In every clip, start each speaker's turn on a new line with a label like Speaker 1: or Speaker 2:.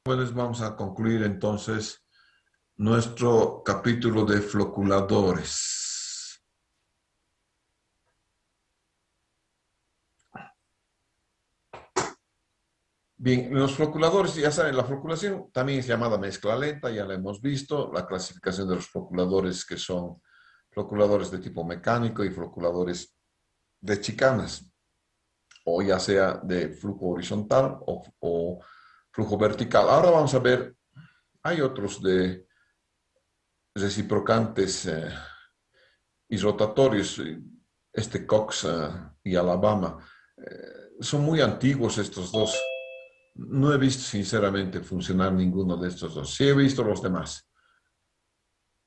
Speaker 1: Pues vamos a concluir entonces nuestro capítulo de floculadores. Bien, los floculadores, ya saben, la floculación también es llamada mezcla lenta, ya la hemos visto, la clasificación de los floculadores que son floculadores de tipo mecánico y floculadores de chicanas, o ya sea de flujo horizontal o flujo vertical. Ahora vamos a ver, hay otros de reciprocantes y rotatorios, Cox y Alabama. Son muy antiguos estos dos. No he visto sinceramente funcionar ninguno de estos dos. Sí he visto los demás.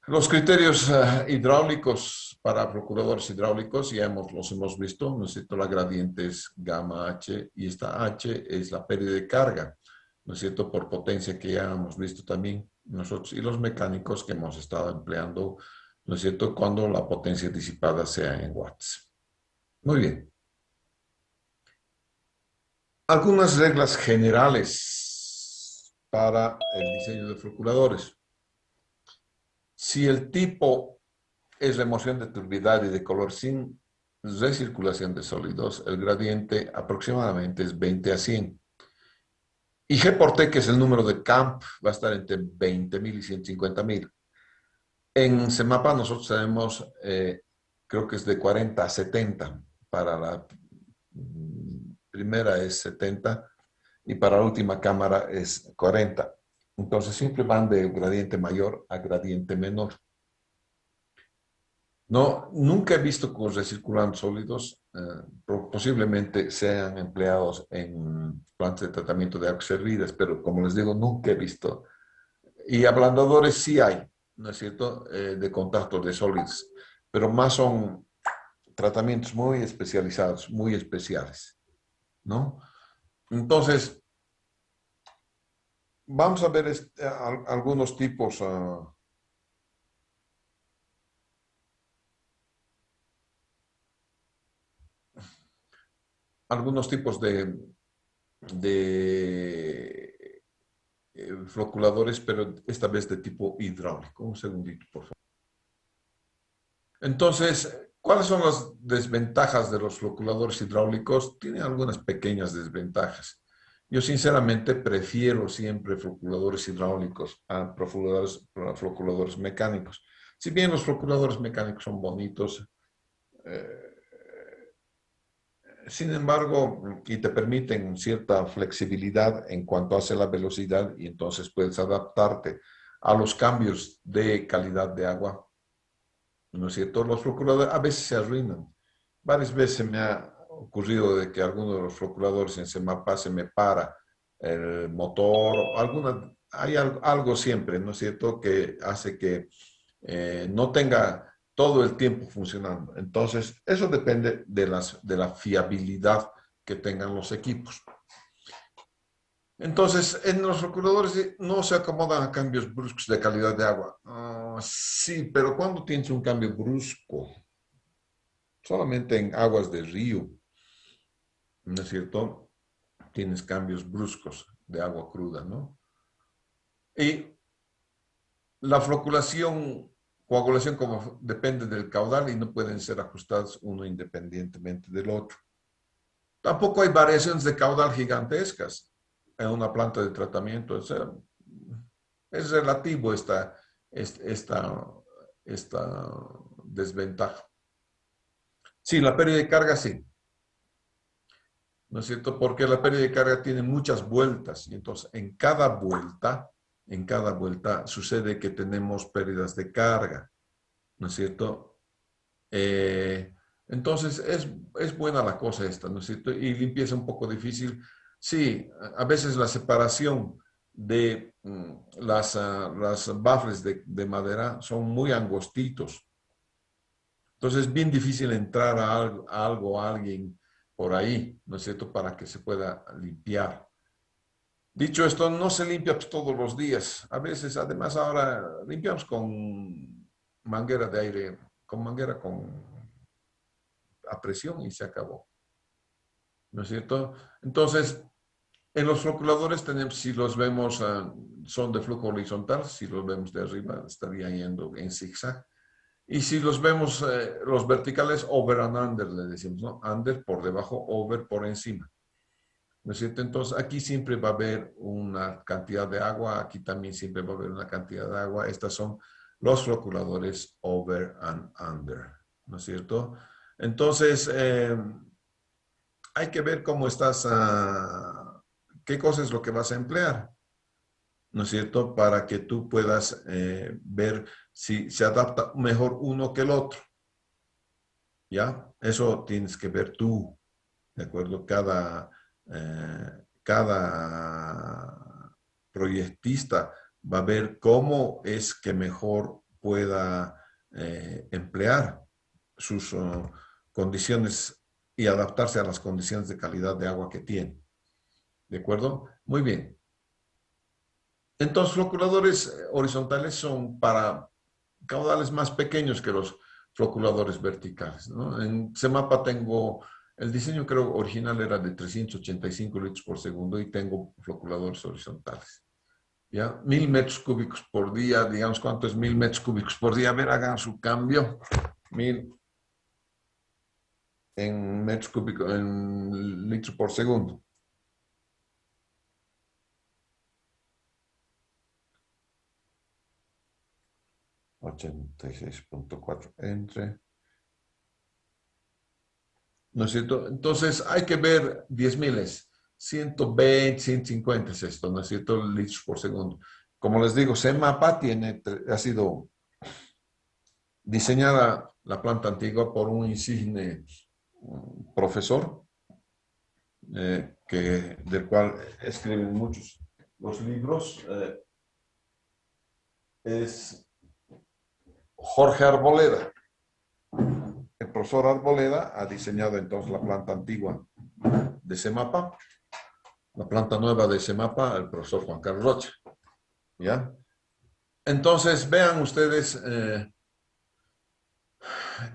Speaker 1: Los criterios hidráulicos para procuradores hidráulicos ya los hemos visto. ¿No es cierto? La gradiente es gamma H y esta H es la pérdida de carga, ¿no es cierto? Por potencia que ya hemos visto también nosotros y los mecánicos que hemos estado empleando, ¿no es cierto? Cuando la potencia disipada sea en watts. Muy bien. Algunas reglas generales para el diseño de procuradores. Si el tipo es remoción de turbidez y de color sin recirculación de sólidos, el gradiente aproximadamente es 20 a 100. Y G por T, que es el número de Camp, va a estar entre 20.000 y 150.000. En CEMAPA nosotros tenemos, creo que es de 40 a 70. Para la primera es 70 y para la última cámara es 40. Entonces siempre van de gradiente mayor a gradiente menor. No, nunca he visto que los recirculantes sólidos posiblemente sean empleados en plantas de tratamiento de aguas servidas, pero como les digo, nunca he visto. Y ablandadores sí hay, ¿no es cierto?, de contacto de sólidos, pero más son tratamientos muy especializados, muy especiales, ¿no? Entonces, vamos a ver algunos tipos. Algunos tipos de floculadores, pero esta vez de tipo hidráulico. Un segundito, por favor. Entonces, ¿cuáles son las desventajas de los floculadores hidráulicos? Tienen algunas pequeñas desventajas. Yo sinceramente prefiero siempre floculadores hidráulicos a floculadores mecánicos. Si bien los floculadores mecánicos son bonitos, eh, sin embargo, y te permiten cierta flexibilidad en cuanto hace la velocidad y entonces puedes adaptarte a los cambios de calidad de agua, ¿no es cierto? Los procuradores a veces se arruinan. Varias veces me ha ocurrido de que alguno de los procuradores en Semapa se me para el motor, hay algo siempre, ¿no es cierto?, que hace que no tenga todo el tiempo funcionando. Entonces, eso depende de la fiabilidad que tengan los equipos. Entonces, en los procuradores no se acomodan a cambios bruscos de calidad de agua. Sí, pero cuando tienes un cambio brusco, solamente en aguas de río, ¿no es cierto? Tienes cambios bruscos de agua cruda, ¿no? Y la floculación, coagulación como depende del caudal y no pueden ser ajustados uno independientemente del otro. Tampoco hay variaciones de caudal gigantescas en una planta de tratamiento. O sea, es relativo esta desventaja. Sí, la pérdida de carga sí, ¿no es cierto? Porque la pérdida de carga tiene muchas vueltas y entonces en cada vuelta sucede que tenemos pérdidas de carga, ¿no es cierto? Eh, entonces es buena la cosa esta, ¿no es cierto? Y limpieza un poco difícil. Sí, a veces la separación de las baffles de madera son muy angostitos. Entonces es bien difícil entrar a alguien por ahí, ¿no es cierto?, para que se pueda limpiar. Dicho esto, no se limpia pues, todos los días. A veces, además, ahora limpiamos con manguera de aire, con manguera a presión y se acabó, ¿no es cierto? Entonces, En los floculadores tenemos, si los vemos, son de flujo horizontal, si los vemos de arriba estaría yendo en zigzag. Y si los vemos, los verticales, over and under, le decimos, ¿no? Under por debajo, over por encima. ¿No es cierto? Entonces, aquí siempre va a haber una cantidad de agua, aquí también siempre va a haber una cantidad de agua. Estas son los floculadores over and under, ¿no es cierto? Entonces, hay que ver cómo estás, qué cosa es lo que vas a emplear, ¿no es cierto? Para que tú puedas ver si se adapta mejor uno que el otro, ¿ya? Eso tienes que ver tú, ¿de acuerdo? Cada proyectista va a ver cómo es que mejor pueda emplear sus condiciones y adaptarse a las condiciones de calidad de agua que tiene. ¿De acuerdo? Muy bien. Entonces, floculadores horizontales son para caudales más pequeños que los floculadores verticales, ¿no? En CEMAPA tengo, el diseño creo original era de 385 litros por segundo y tengo floculadores horizontales. ¿Ya? 1000 metros cúbicos por día, digamos, ¿cuánto es 1000 metros cúbicos por día? A ver, hagan su cambio. 1000 en metros cúbicos, en litros por segundo. $86.4 entre. ¿No es cierto? Entonces hay que ver 10.000 es 120, 150 es esto, ¿no es cierto? Litros por segundo. Como les digo, CEMAPA ha sido diseñada la planta antigua por un insigne profesor, del cual escriben muchos los libros. Es Jorge Arboleda. El profesor Arboleda ha diseñado entonces la planta antigua de CEMAPA, la planta nueva de CEMAPA, el profesor Juan Carlos Rocha. ¿Ya? Entonces, vean ustedes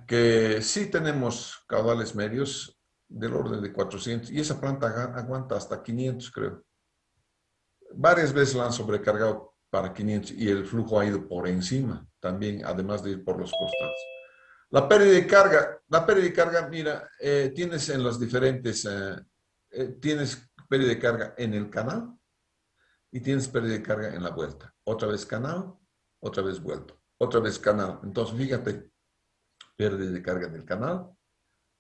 Speaker 1: que sí tenemos caudales medios del orden de 400 y esa planta aguanta hasta 500, creo. Varias veces la han sobrecargado para 500 y el flujo ha ido por encima también, además de ir por los costados. La pérdida de carga, mira, tienes en los diferentes, tienes pérdida de carga en el canal y tienes pérdida de carga en la vuelta. Otra vez canal, otra vez vuelta, otra vez canal. Entonces, fíjate, pérdida de carga en el canal,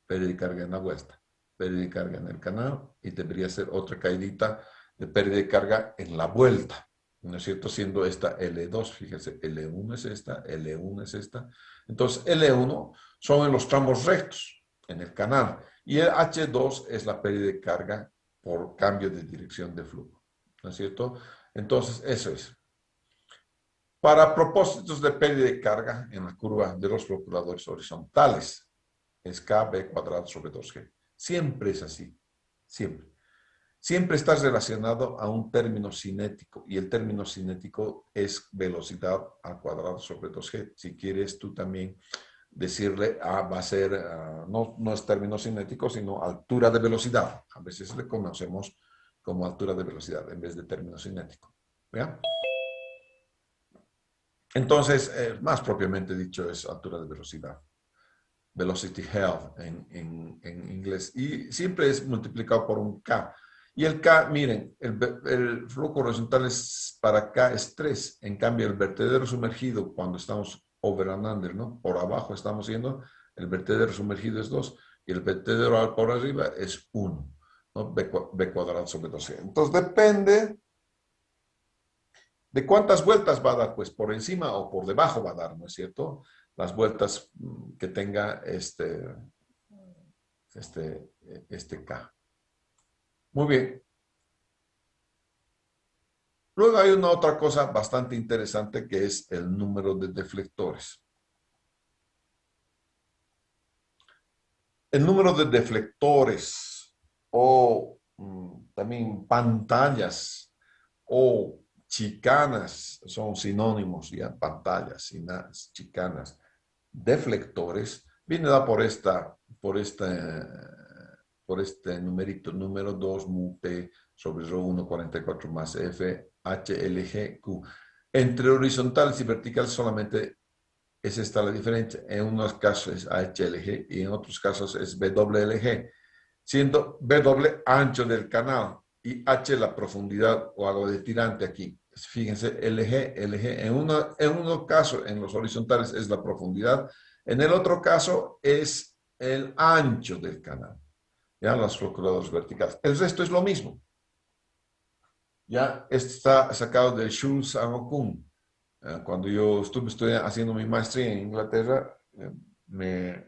Speaker 1: pérdida de carga en la vuelta, pérdida de carga en el canal y debería ser otra caidita de pérdida de carga en la vuelta. ¿No es cierto? Siendo esta L2, fíjense, L1 es esta, L1 es esta. Entonces, L1 son en los tramos rectos, en el canal, y el H2 es la pérdida de carga por cambio de dirección de flujo. ¿No es cierto? Entonces, eso es. Para propósitos de pérdida de carga en la curva de los floculadores horizontales, es KB cuadrado sobre 2G. Siempre es así, siempre. Siempre está relacionado a un término cinético y el término cinético es velocidad al cuadrado sobre 2G. Si quieres tú también decirle, va a ser, no es término cinético, sino altura de velocidad. A veces le conocemos como altura de velocidad en vez de término cinético. ¿Ya? Entonces, más propiamente dicho, es altura de velocidad. Velocity health en inglés. Y siempre es multiplicado por un K. Y el K, miren, el flujo horizontal es para K es 3. En cambio, el vertedero sumergido, cuando estamos over and under, ¿no? Por abajo estamos yendo, el vertedero sumergido es 2 y el vertedero por arriba es 1. ¿No? B cuadrado sobre 12. Entonces, depende de cuántas vueltas va a dar, pues por encima o por debajo va a dar, ¿no es cierto? Las vueltas que tenga este K. Muy bien. Luego hay una otra cosa bastante interesante que es el número de deflectores. El número de deflectores o también pantallas o chicanas son sinónimos, ya pantallas, chicanas, deflectores, viene dado por este numerito, número 2 mu P sobre Rho 1,44 más F, HLG, Q. Entre horizontales y verticales solamente es esta la diferencia. En unos casos es HLG y en otros casos es BWLG, siendo BW ancho del canal y H la profundidad o algo de tirante aquí. Fíjense, LG. En uno caso, en los horizontales es la profundidad, en el otro caso es el ancho del canal. Ya, los floculadores verticales. El resto es lo mismo. Ya, este está sacado de Schulz and Okun. Cuando yo estuve haciendo mi maestría en Inglaterra, me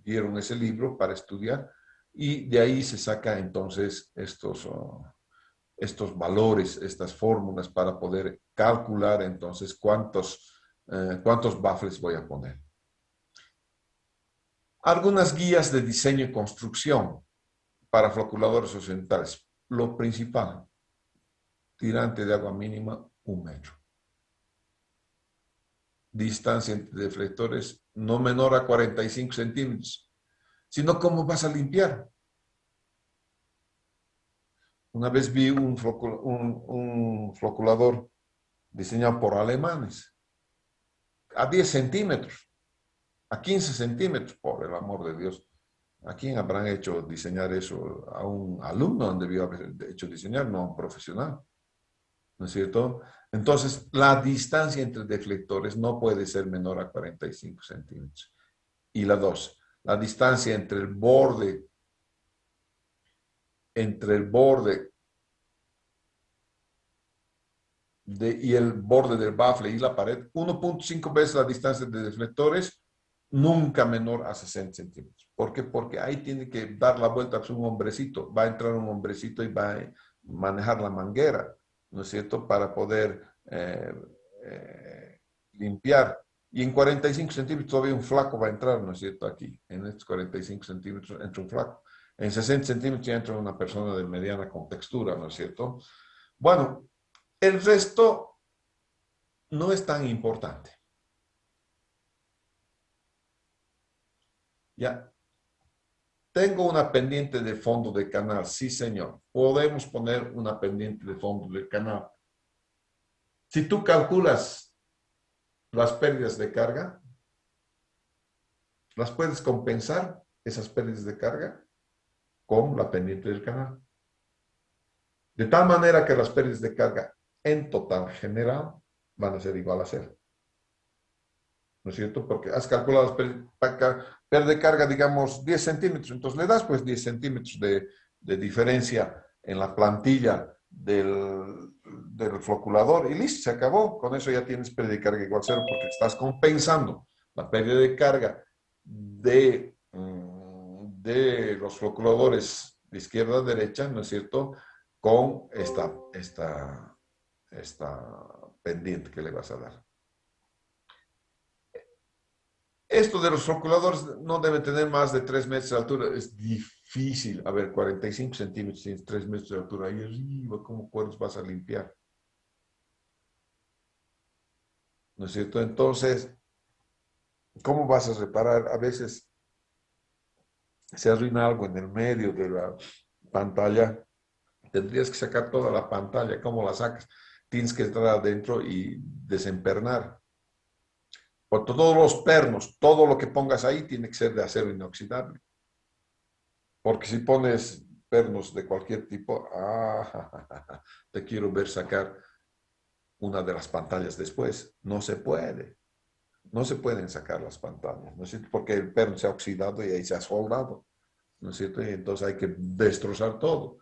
Speaker 1: dieron ese libro para estudiar y de ahí se saca entonces estos valores, estas fórmulas para poder calcular entonces cuántos baffles voy a poner. Algunas guías de diseño y construcción para floculadores horizontales. Lo principal, tirante de agua mínima, 1 metro. Distancia entre deflectores no menor a 45 centímetros. Si no, ¿cómo vas a limpiar? Una vez vi un floculador diseñado por alemanes a 10 centímetros, a 15 centímetros, por el amor de Dios. ¿A quién habrán hecho diseñar eso? A un alumno donde debió haber hecho diseñar, no a un profesional. ¿No es cierto? Entonces, la distancia entre deflectores no puede ser menor a 45 centímetros. Y la 2, la distancia entre el borde y el borde del baffle y la pared, 1.5 veces la distancia de deflectores, nunca menor a 60 centímetros. ¿Por qué? Porque ahí tiene que dar la vuelta a un hombrecito. Va a entrar un hombrecito y va a manejar la manguera, ¿no es cierto?, para poder limpiar. Y en 45 centímetros todavía un flaco va a entrar, ¿no es cierto?, aquí. En estos 45 centímetros entra un flaco. En 60 centímetros ya entra una persona de mediana contextura, ¿no es cierto? Bueno, el resto no es tan importante. Ya. Tengo una pendiente de fondo de canal, sí señor. Podemos poner una pendiente de fondo de canal. Si tú calculas las pérdidas de carga, las puedes compensar, esas pérdidas de carga, con la pendiente del canal. De tal manera que las pérdidas de carga en total general van a ser igual a 0. ¿No es cierto? Porque has calculado pérdida de carga, digamos, 10 centímetros. Entonces le das pues 10 centímetros de diferencia en la plantilla del floculador y listo, se acabó. Con eso ya tienes pérdida de carga igual a 0 porque estás compensando la pérdida de carga de los floculadores de izquierda a derecha, ¿no es cierto?, con esta pendiente que le vas a dar. Esto de los floculadores no debe tener más de 3 metros de altura. Es difícil. A ver, 45 centímetros y 3 metros de altura. Ahí arriba, ¿cómo puedes vas a limpiar? ¿No es cierto? Entonces, ¿cómo vas a reparar? A veces se arruina algo en el medio de la pantalla. Tendrías que sacar toda la pantalla. ¿Cómo la sacas? Tienes que entrar adentro y desempernar. Por todos los pernos, todo lo que pongas ahí tiene que ser de acero inoxidable. Porque si pones pernos de cualquier tipo, te quiero ver sacar una de las pantallas después. No se puede. No se pueden sacar las pantallas, ¿no es cierto? Porque el perno se ha oxidado y ahí se ha soldado, ¿no es cierto? Y entonces hay que destrozar todo.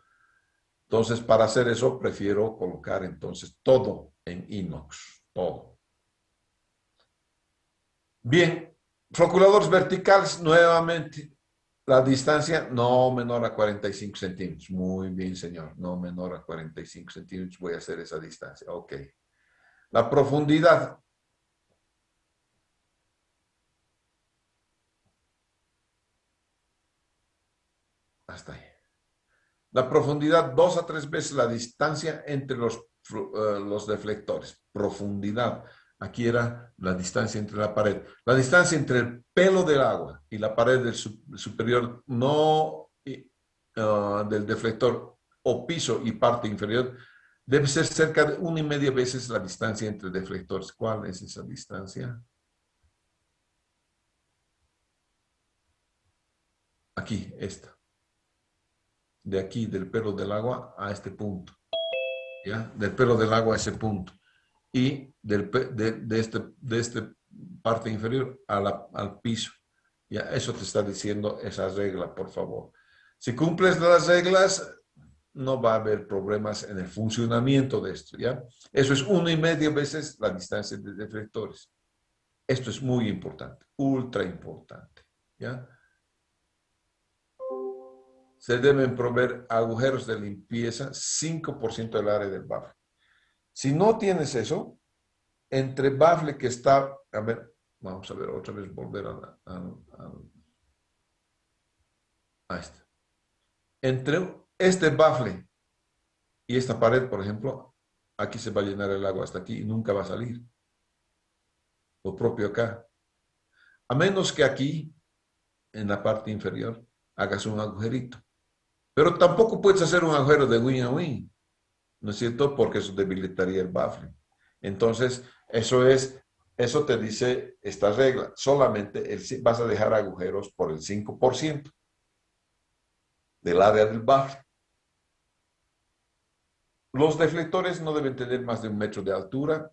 Speaker 1: Entonces, para hacer eso, prefiero colocar entonces todo en inox, todo. Bien, floculadores verticales, nuevamente, la distancia no menor a 45 centímetros. Muy bien, señor, no menor a 45 centímetros voy a hacer esa distancia. Ok. La profundidad. Hasta ahí. La profundidad, 2 a 3 veces la distancia entre los deflectores. Profundidad. Aquí era la distancia entre la pared. La distancia entre el pelo del agua y la pared del superior no del deflector o piso y parte inferior debe ser cerca de 1,5 veces la distancia entre deflectores. ¿Cuál es esa distancia? Aquí, esta. De aquí, del pelo del agua a este punto. ¿Ya? Del pelo del agua a ese punto. Y de este parte inferior al piso. Ya, eso te está diciendo esa regla, por favor. Si cumples las reglas, no va a haber problemas en el funcionamiento de esto, ¿ya? Eso es 1,5 veces la distancia de deflectores. Esto es muy importante, ultra importante, ¿ya? Se deben proveer agujeros de limpieza 5% del área del bafle. Si no tienes eso, entre bafle que está, a ver, vamos a ver otra vez, volver a este. Entre este bafle y esta pared, por ejemplo, aquí se va a llenar el agua hasta aquí y nunca va a salir. Lo propio acá. A menos que aquí, en la parte inferior, hagas un agujerito. Pero tampoco puedes hacer un agujero de win a win, ¿no es cierto? Porque eso debilitaría el bafle. Entonces, eso te dice esta regla. Solamente vas a dejar agujeros por el 5% del área del bafle. Los deflectores no deben tener más de 1 metro de altura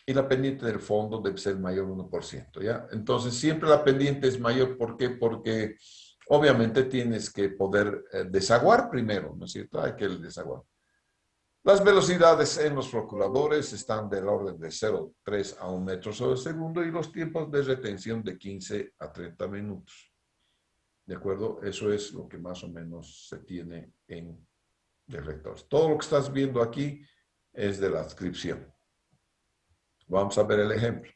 Speaker 1: y la pendiente del fondo debe ser mayor 1%, ¿ya? Entonces, siempre la pendiente es mayor. ¿Por qué? Porque obviamente tienes que poder desaguar primero, ¿no es cierto? Hay que desaguar. Las velocidades en los floculadores están del orden de 0,3 a 1 metro sobre segundo y los tiempos de retención de 15 a 30 minutos. ¿De acuerdo? Eso es lo que más o menos se tiene en deflectores. Todo lo que estás viendo aquí es de la adscripción. Vamos a ver el ejemplo.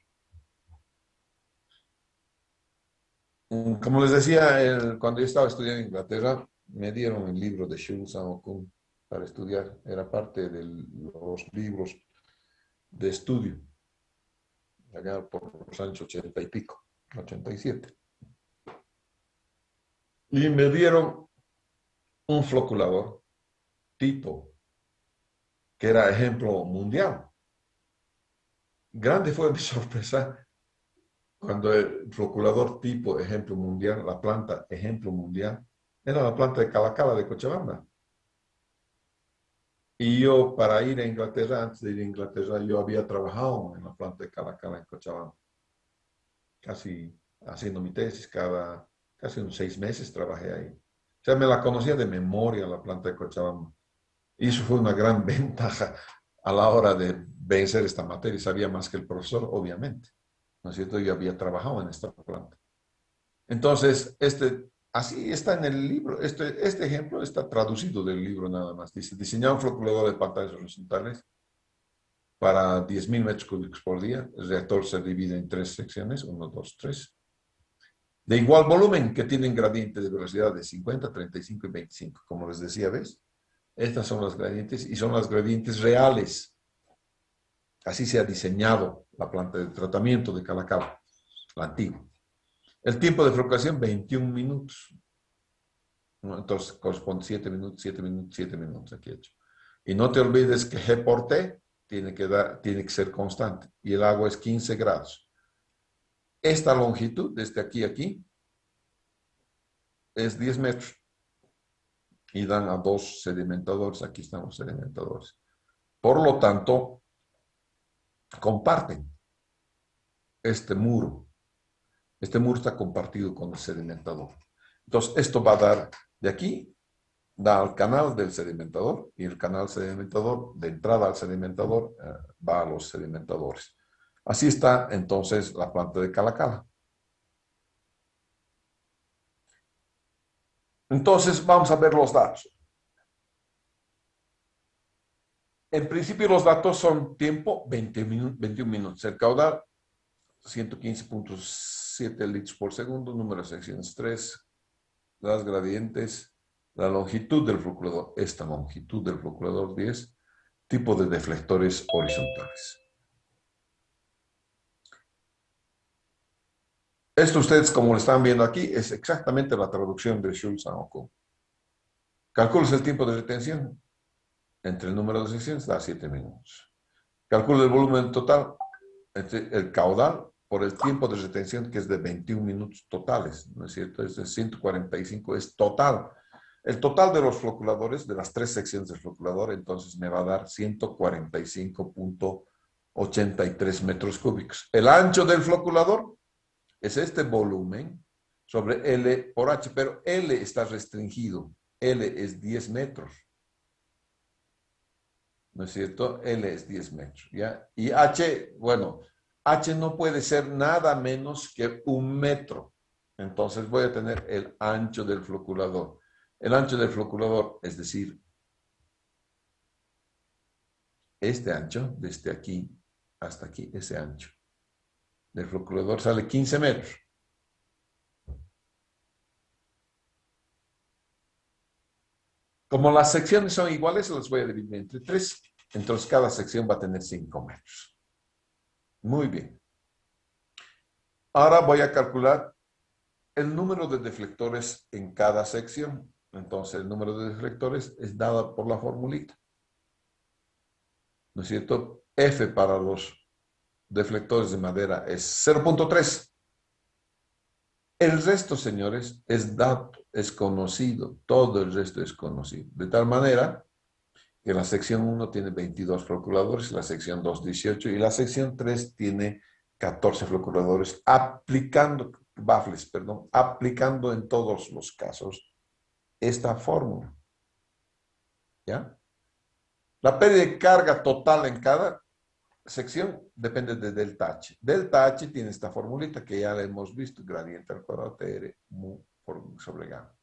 Speaker 1: Como les decía, cuando yo estaba estudiando en Inglaterra, me dieron el libro de Schulz and Okun para estudiar. Era parte de los libros de estudio, allá por los años 80 y pico, 87. Y me dieron un floculador tipo, que era ejemplo mundial. Grande fue mi sorpresa cuando el floculador tipo ejemplo mundial, la planta ejemplo mundial, era la planta de Cala de Cochabamba. Y yo, para ir a Inglaterra, antes de ir a Inglaterra, yo había trabajado en la planta de Cala en Cochabamba. Casi haciendo mi tesis, casi unos 6 meses trabajé ahí. O sea, me la conocía de memoria la planta de Cochabamba. Y eso fue una gran ventaja a la hora de vencer esta materia. Sabía más que el profesor, obviamente. ¿No es cierto? Yo había trabajado en esta planta. Entonces, así está en el libro. Este ejemplo está traducido del libro nada más. Dice, diseñar un floculador de pantallas horizontales para 10.000 metros cúbicos por día. El reactor se divide en 3 secciones, 1, 2, 3. De igual volumen, que tienen gradiente de velocidad de 50, 35 y 25. Como les decía, ¿ves? Estas son las gradientes y son las gradientes reales. Así se ha diseñado la planta de tratamiento de Cala, la antigua. El tiempo de flocación, 21 minutos. Entonces corresponde 7 minutos, 7 minutos, 7 minutos aquí hecho. Y no te olvides que G por T tiene que ser constante y el agua es 15 grados. Esta longitud, desde aquí a aquí, es 10 metros. Y dan a 2 sedimentadores. Aquí están los sedimentadores. Por lo tanto, comparten este muro. Este muro está compartido con el sedimentador. Entonces, esto va a dar de aquí, da al canal del sedimentador y el canal sedimentador, de entrada al sedimentador, va a los sedimentadores. Así está entonces la planta de Cala. Entonces, vamos a ver los datos. En principio, los datos son tiempo 21 minutos. El caudal 115.7 litros por segundo, número de secciones 3, las gradientes, la longitud del floculador, esta longitud del floculador 10, tipo de deflectores horizontales. Esto ustedes, como lo están viendo aquí, es exactamente la traducción de Schulz and Okun. Calculas el tiempo de retención entre el número de secciones, da 7 minutos. Calcula el volumen total entre el caudal por el tiempo de retención, que es de 21 minutos totales, ¿no es cierto? Es de 145, es total. El total de los floculadores, de las 3 secciones del floculador, entonces me va a dar 145,83 metros cúbicos. El ancho del floculador es este volumen sobre L por H, pero L está restringido. L es 10 metros. ¿No es cierto? L es 10 metros, ¿ya? Y H, bueno, H no puede ser nada menos que 1 metro. Entonces voy a tener el ancho del floculador. El ancho del floculador, es decir, este ancho, desde aquí hasta aquí, ese ancho del floculador sale 15 metros. Como las secciones son iguales, las voy a dividir entre 3. Entonces cada sección va a tener 5 metros. Muy bien. Ahora voy a calcular el número de deflectores en cada sección. Entonces, el número de deflectores es dado por la formulita. ¿No es cierto? F para los deflectores de madera es 0,3. El resto, señores, es dato, es conocido. Todo el resto es conocido. De tal manera que la sección 1 tiene 22 floculadores, la sección 2, 18, y la sección 3 tiene 14 floculadores, aplicando, baffles, perdón, aplicando en todos los casos esta fórmula. ¿Ya? La pérdida de carga total en cada sección depende de delta H. Delta H tiene esta formulita que ya la hemos visto, gradiente al cuadrado TR mu sobre gamma.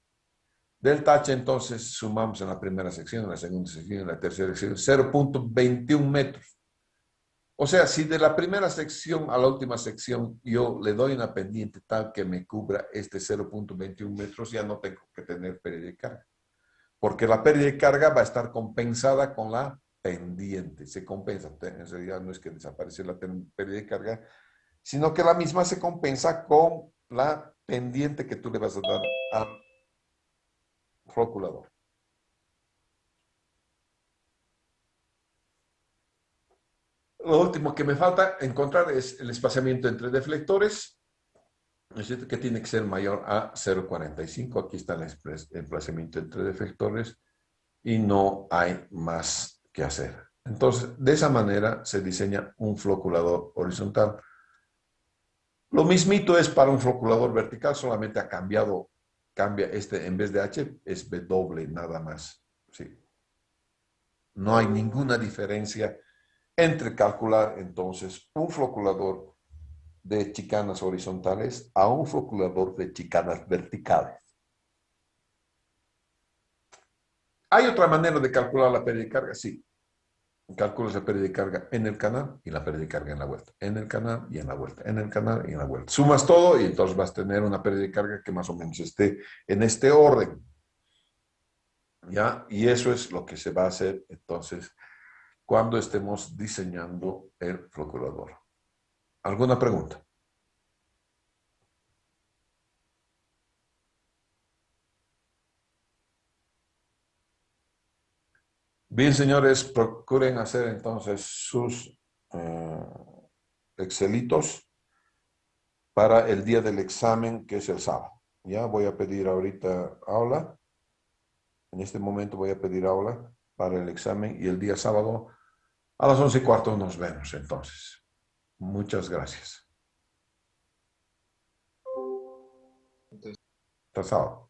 Speaker 1: Delta H entonces sumamos en la primera sección, en la segunda sección, en la tercera sección, 0,21 metros. O sea, si de la primera sección a la última sección yo le doy una pendiente tal que me cubra este 0,21 metros, ya no tengo que tener pérdida de carga. Porque la pérdida de carga va a estar compensada con la pendiente. Se compensa. En realidad no es que desaparece la pérdida de carga, sino que la misma se compensa con la pendiente que tú le vas a dar al floculador. Lo último que me falta encontrar es el espaciamiento entre deflectores, es decir, que tiene que ser mayor a 0,45. Aquí está el espaciamiento entre deflectores y no hay más que hacer. Entonces, de esa manera se diseña un floculador horizontal. Lo mismito es para un floculador vertical, solamente cambia este, en vez de H, es W nada más. Sí. No hay ninguna diferencia entre calcular entonces un floculador de chicanas horizontales a un floculador de chicanas verticales. ¿Hay otra manera de calcular la pérdida de carga? Sí. Calculas la pérdida de carga en el canal y la pérdida de carga en la vuelta. En el canal y en la vuelta. En el canal y en la vuelta. Sumas todo y entonces vas a tener una pérdida de carga que más o menos esté en este orden. ¿Ya? Y eso es lo que se va a hacer entonces cuando estemos diseñando el floculador. ¿Alguna pregunta? Bien, señores, procuren hacer entonces sus Excelitos para el día del examen, que es el sábado. Ya voy a pedir ahorita aula. En este momento voy a pedir aula para el examen y el día sábado a las 11:15 nos vemos entonces. Muchas gracias. Hasta sábado.